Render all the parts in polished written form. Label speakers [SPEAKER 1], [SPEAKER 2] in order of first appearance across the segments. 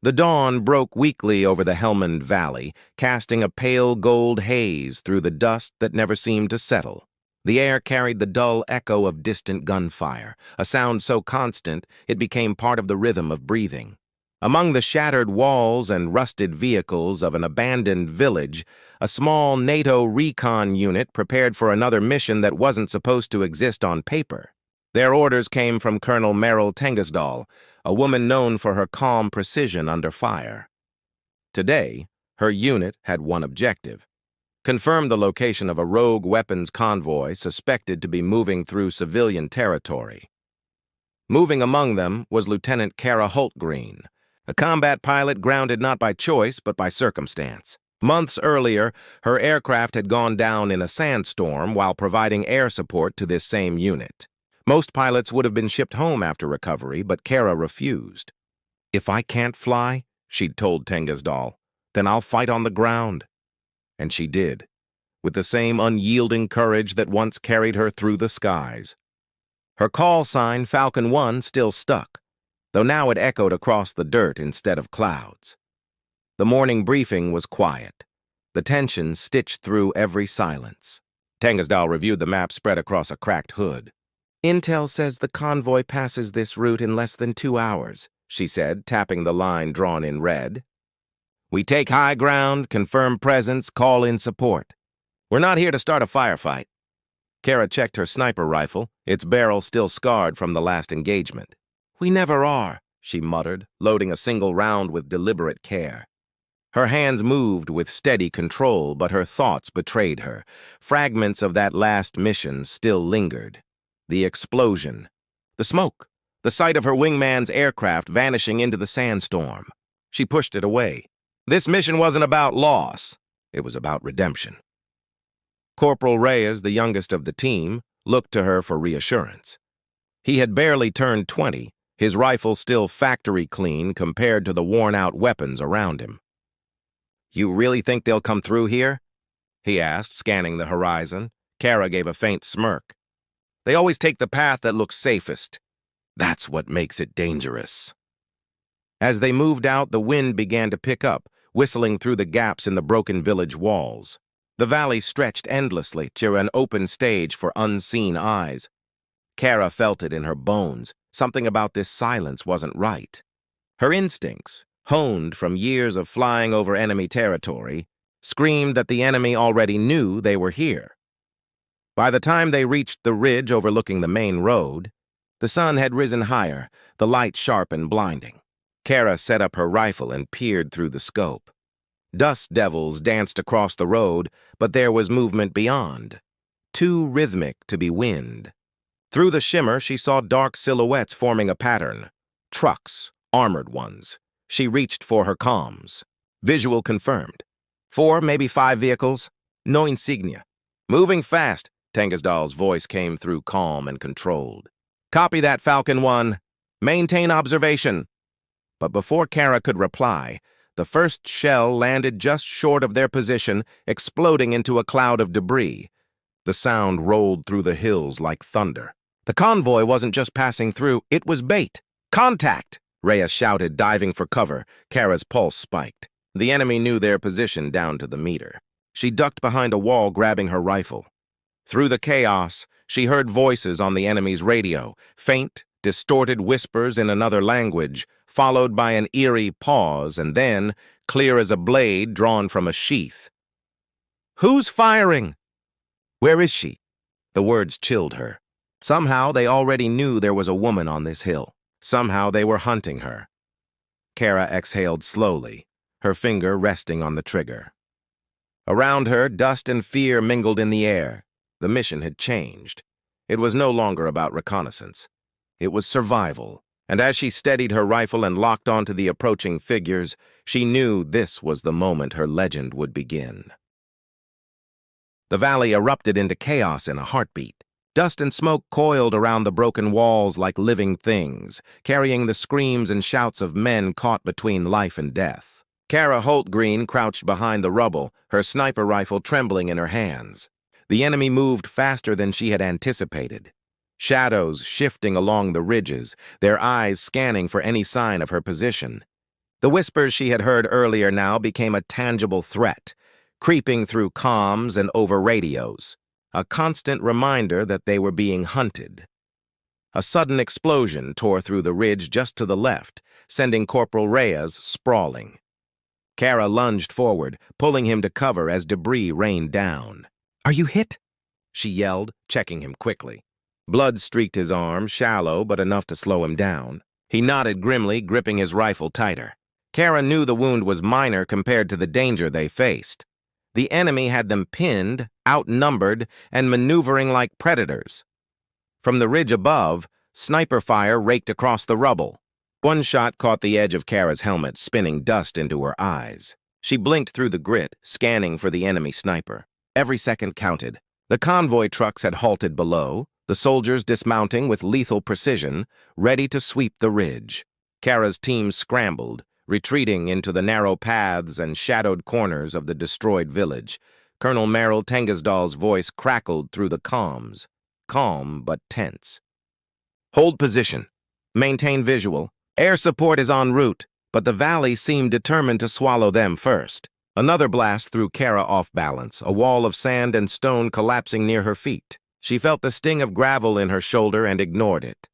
[SPEAKER 1] The dawn broke weakly over the Helmand Valley, casting a pale gold haze through the dust that never seemed to settle. The air carried the dull echo of distant gunfire, a sound so constant it became part of the rhythm of breathing. Among the shattered walls and rusted vehicles of an abandoned village, a small NATO recon unit prepared for another mission that wasn't supposed to exist on paper. Their orders came from Colonel Meryl Tengesdahl, a woman known for her calm precision under fire. Today, her unit had one objective: confirm the location of a rogue weapons convoy suspected to be moving through civilian territory. Moving among them was Lieutenant Kara Hultgreen, a combat pilot grounded not by choice but by circumstance. Months earlier, her aircraft had gone down in a sandstorm while providing air support to this same unit. Most pilots would have been shipped home after recovery, but Kara refused. "If I can't fly," she'd told Tengesdahl, "then I'll fight on the ground." And she did, with the same unyielding courage that once carried her through the skies. Her call sign, Falcon 1, still stuck, though now it echoed across the dirt instead of clouds. The morning briefing was quiet, the tension stitched through every silence. Tengesdahl reviewed the map spread across a cracked hood. "Intel says the convoy passes this route in less than 2 hours," she said, tapping the line drawn in red. "We take high ground, confirm presence, call in support. We're not here to start a firefight." Kara checked her sniper rifle, its barrel still scarred from the last engagement. "We never are," she muttered, loading a single round with deliberate care. Her hands moved with steady control, but her thoughts betrayed her. Fragments of that last mission still lingered. The explosion, the smoke, the sight of her wingman's aircraft vanishing into the sandstorm. She pushed it away. This mission wasn't about loss. It was about redemption. Corporal Reyes, the youngest of the team, looked to her for reassurance. He had barely turned 20, his rifle still factory clean compared to the worn-out weapons around him. "You really think they'll come through here?" he asked, scanning the horizon. Kara gave a faint smirk. "They always take the path that looks safest. That's what makes it dangerous." As they moved out, the wind began to pick up, whistling through the gaps in the broken village walls. The valley stretched endlessly to an open stage for unseen eyes. Kara felt it in her bones. Something about this silence wasn't right. Her instincts, honed from years of flying over enemy territory, screamed that the enemy already knew they were here. By the time they reached the ridge overlooking the main road, the sun had risen higher, the light sharp and blinding. Kara set up her rifle and peered through the scope. Dust devils danced across the road, but there was movement beyond, too rhythmic to be wind. Through the shimmer, she saw dark silhouettes forming a pattern. Trucks, armored ones. She reached for her comms. Visual confirmed. 4, maybe 5 vehicles. No insignia. "Moving fast," Tengesdahl's voice came through calm and controlled. "Copy that, Falcon 1. Maintain observation." But before Kara could reply, the first shell landed just short of their position, exploding into a cloud of debris. The sound rolled through the hills like thunder. The convoy wasn't just passing through, it was bait. "Contact!" Reyes shouted, diving for cover. Kara's pulse spiked. The enemy knew their position down to the meter. She ducked behind a wall, grabbing her rifle. Through the chaos, she heard voices on the enemy's radio, faint, distorted whispers in another language, followed by an eerie pause, and then, clear as a blade drawn from a sheath. "Who's firing?" "Where is she?" The words chilled her. Somehow they already knew there was a woman on this hill. Somehow they were hunting her. Kara exhaled slowly, her finger resting on the trigger. Around her, dust and fear mingled in the air. The mission had changed. It was no longer about reconnaissance. It was survival, and as she steadied her rifle and locked onto the approaching figures, she knew this was the moment her legend would begin. The valley erupted into chaos in a heartbeat. Dust and smoke coiled around the broken walls like living things, carrying the screams and shouts of men caught between life and death. Kara Hultgreen crouched behind the rubble, her sniper rifle trembling in her hands. The enemy moved faster than she had anticipated. Shadows shifting along the ridges, their eyes scanning for any sign of her position. The whispers she had heard earlier now became a tangible threat, creeping through comms and over radios, a constant reminder that they were being hunted. A sudden explosion tore through the ridge just to the left, sending Corporal Reyes sprawling. Kara lunged forward, pulling him to cover as debris rained down. "Are you hit?" she yelled, checking him quickly. Blood streaked his arm, shallow but enough to slow him down. He nodded grimly, gripping his rifle tighter. Kara knew the wound was minor compared to the danger they faced. The enemy had them pinned, outnumbered, and maneuvering like predators. From the ridge above, sniper fire raked across the rubble. One shot caught the edge of Kara's helmet, spinning dust into her eyes. She blinked through the grit, scanning for the enemy sniper. Every second counted. The convoy trucks had halted below, the soldiers dismounting with lethal precision, ready to sweep the ridge. Kara's team scrambled, retreating into the narrow paths and shadowed corners of the destroyed village. Colonel Merrill Tengesdal's voice crackled through the comms, calm but tense. "Hold position. Maintain visual. Air support is en route," but the valley seemed determined to swallow them first. Another blast threw Kara off balance, a wall of sand and stone collapsing near her feet. She felt the sting of gravel in her shoulder and ignored it,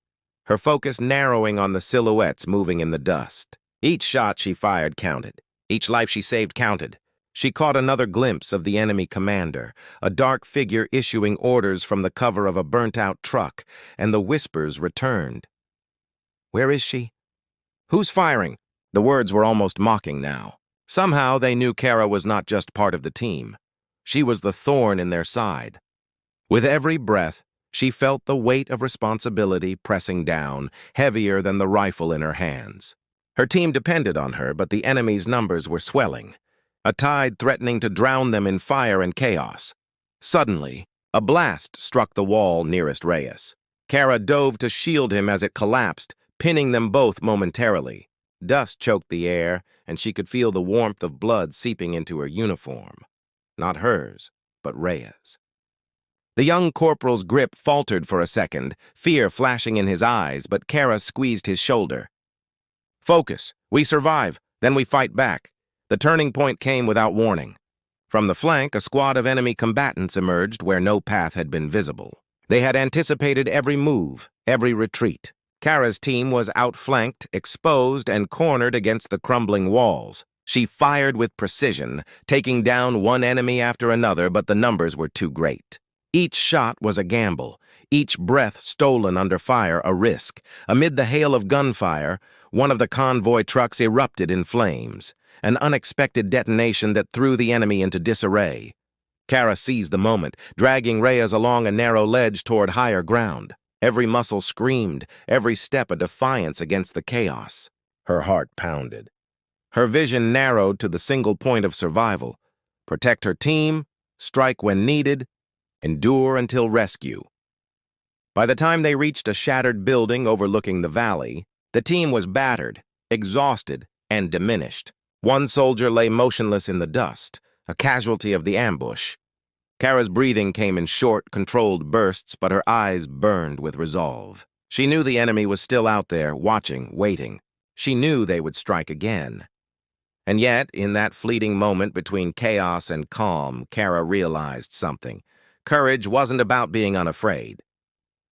[SPEAKER 1] her focus narrowing on the silhouettes moving in the dust. Each shot she fired counted. Each life she saved counted. She caught another glimpse of the enemy commander, a dark figure issuing orders from the cover of a burnt-out truck, and the whispers returned. "Where is she? Who's firing?" The words were almost mocking now. Somehow they knew Kara was not just part of the team. She was the thorn in their side. With every breath, she felt the weight of responsibility pressing down, heavier than the rifle in her hands. Her team depended on her, but the enemy's numbers were swelling, a tide threatening to drown them in fire and chaos. Suddenly, a blast struck the wall nearest Reyes. Kara dove to shield him as it collapsed, pinning them both momentarily. Dust choked the air, and she could feel the warmth of blood seeping into her uniform. Not hers, but Reyes. The young corporal's grip faltered for a second, fear flashing in his eyes, but Kara squeezed his shoulder. "Focus. We survive, then we fight back." The turning point came without warning. From the flank, a squad of enemy combatants emerged where no path had been visible. They had anticipated every move, every retreat. Kara's team was outflanked, exposed, and cornered against the crumbling walls. She fired with precision, taking down one enemy after another, but the numbers were too great. Each shot was a gamble, each breath stolen under fire a risk. Amid the hail of gunfire, one of the convoy trucks erupted in flames, an unexpected detonation that threw the enemy into disarray. Kara seized the moment, dragging Reyes along a narrow ledge toward higher ground. Every muscle screamed, every step a defiance against the chaos. Her heart pounded. Her vision narrowed to the single point of survival: protect her team, strike when needed, endure until rescue. By the time they reached a shattered building overlooking the valley, the team was battered, exhausted, and diminished. One soldier lay motionless in the dust, a casualty of the ambush. Kara's breathing came in short, controlled bursts, but her eyes burned with resolve. She knew the enemy was still out there, watching, waiting. She knew they would strike again. And yet, in that fleeting moment between chaos and calm, Kara realized something. Courage wasn't about being unafraid.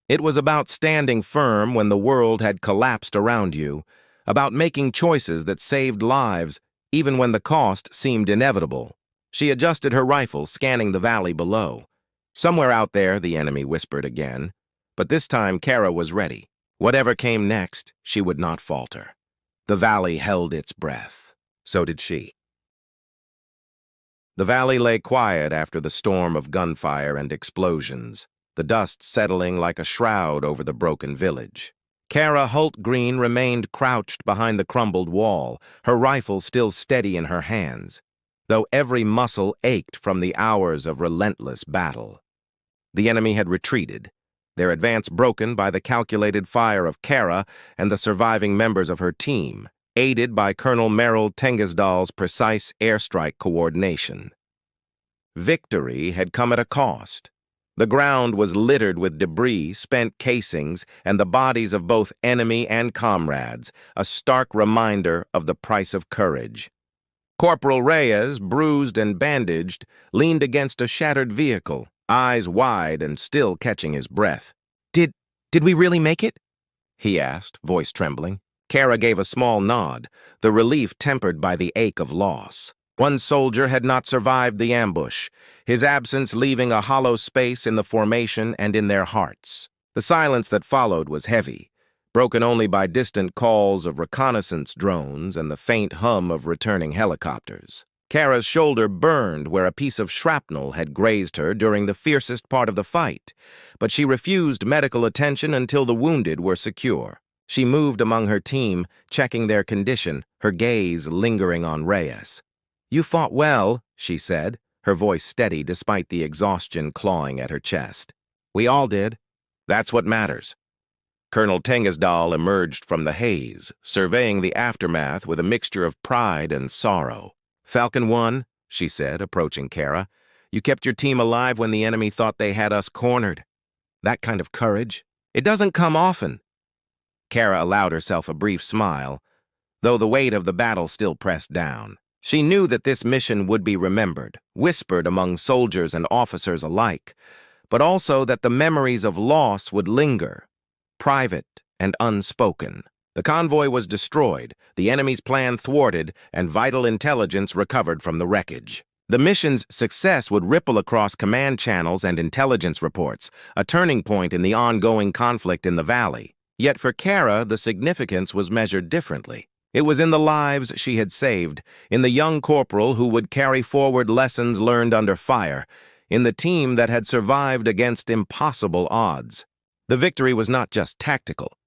[SPEAKER 1] It was about standing firm when the world had collapsed around you, about making choices that saved lives, even when the cost seemed inevitable. She adjusted her rifle, scanning the valley below. Somewhere out there, the enemy whispered again. But this time, Kara was ready. Whatever came next, she would not falter. The valley held its breath. So did she. The valley lay quiet after the storm of gunfire and explosions, the dust settling like a shroud over the broken village. Kara Holt-Green remained crouched behind the crumbled wall, her rifle still steady in her hands, though every muscle ached from the hours of relentless battle. The enemy had retreated, their advance broken by the calculated fire of Kara and the surviving members of her team, aided by Colonel Merrill Tengesdal's precise airstrike coordination. Victory had come at a cost, The ground was littered with debris, spent casings, and the bodies of both enemy and comrades, a stark reminder of the price of courage. Corporal Reyes, bruised and bandaged, leaned against a shattered vehicle, eyes wide and still catching his breath. Did we really make it?" he asked, voice trembling. Kara gave a small nod, the relief tempered by the ache of loss. One soldier had not survived the ambush, his absence leaving a hollow space in the formation and in their hearts. The silence that followed was heavy, broken only by distant calls of reconnaissance drones and the faint hum of returning helicopters. Kara's shoulder burned where a piece of shrapnel had grazed her during the fiercest part of the fight, but she refused medical attention until the wounded were secure. She moved among her team, checking their condition, her gaze lingering on Reyes. "You fought well," she said, her voice steady despite the exhaustion clawing at her chest. "We all did. That's what matters." Colonel Tengasdal emerged from the haze, surveying the aftermath with a mixture of pride and sorrow. "Falcon 1, she said, approaching Kara. "You kept your team alive when the enemy thought they had us cornered. That kind of courage, it doesn't come often." Kara allowed herself a brief smile, though the weight of the battle still pressed down. She knew that this mission would be remembered, whispered among soldiers and officers alike, but also that the memories of loss would linger, private and unspoken. The convoy was destroyed, the enemy's plan thwarted, and vital intelligence recovered from the wreckage. The mission's success would ripple across command channels and intelligence reports, a turning point in the ongoing conflict in the valley. Yet for Kara, the significance was measured differently. It was in the lives she had saved, in the young corporal who would carry forward lessons learned under fire, in the team that had survived against impossible odds. The victory was not just tactical,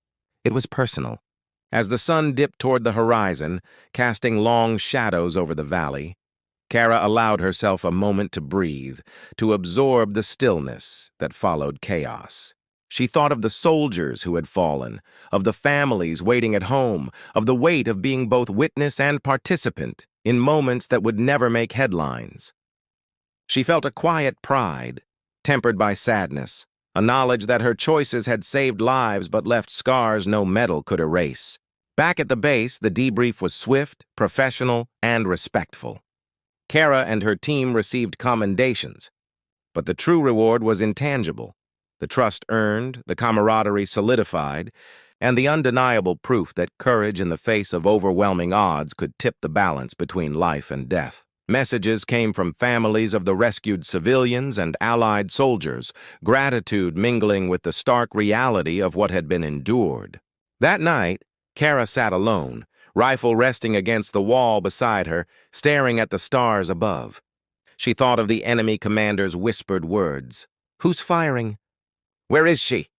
[SPEAKER 1] it was personal. As the sun dipped toward the horizon, casting long shadows over the valley, Kara allowed herself a moment to breathe, to absorb the stillness that followed chaos. She thought of the soldiers who had fallen, of the families waiting at home, of the weight of being both witness and participant in moments that would never make headlines. She felt a quiet pride, tempered by sadness, a knowledge that her choices had saved lives but left scars no mettle could erase. Back at the base, the debrief was swift, professional, and respectful. Kara and her team received commendations, but the true reward was intangible. The trust earned, the camaraderie solidified, and the undeniable proof that courage in the face of overwhelming odds could tip the balance between life and death. Messages came from families of the rescued civilians and allied soldiers, gratitude mingling with the stark reality of what had been endured. That night, Kara sat alone, rifle resting against the wall beside her, staring at the stars above. She thought of the enemy commander's whispered words. "Who's firing? Where is she?"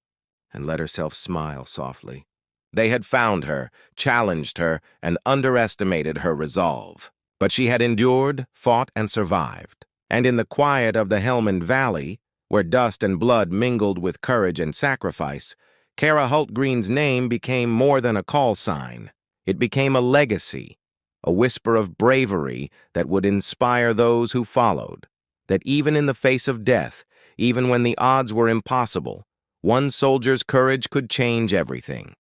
[SPEAKER 1] and let herself smile softly. They had found her, challenged her, and underestimated her resolve. But she had endured, fought, and survived. And in the quiet of the Helmand Valley, where dust and blood mingled with courage and sacrifice, Kara Hultgreen's name became more than a call sign. It became a legacy, a whisper of bravery that would inspire those who followed, that even in the face of death, even when the odds were impossible, one soldier's courage could change everything.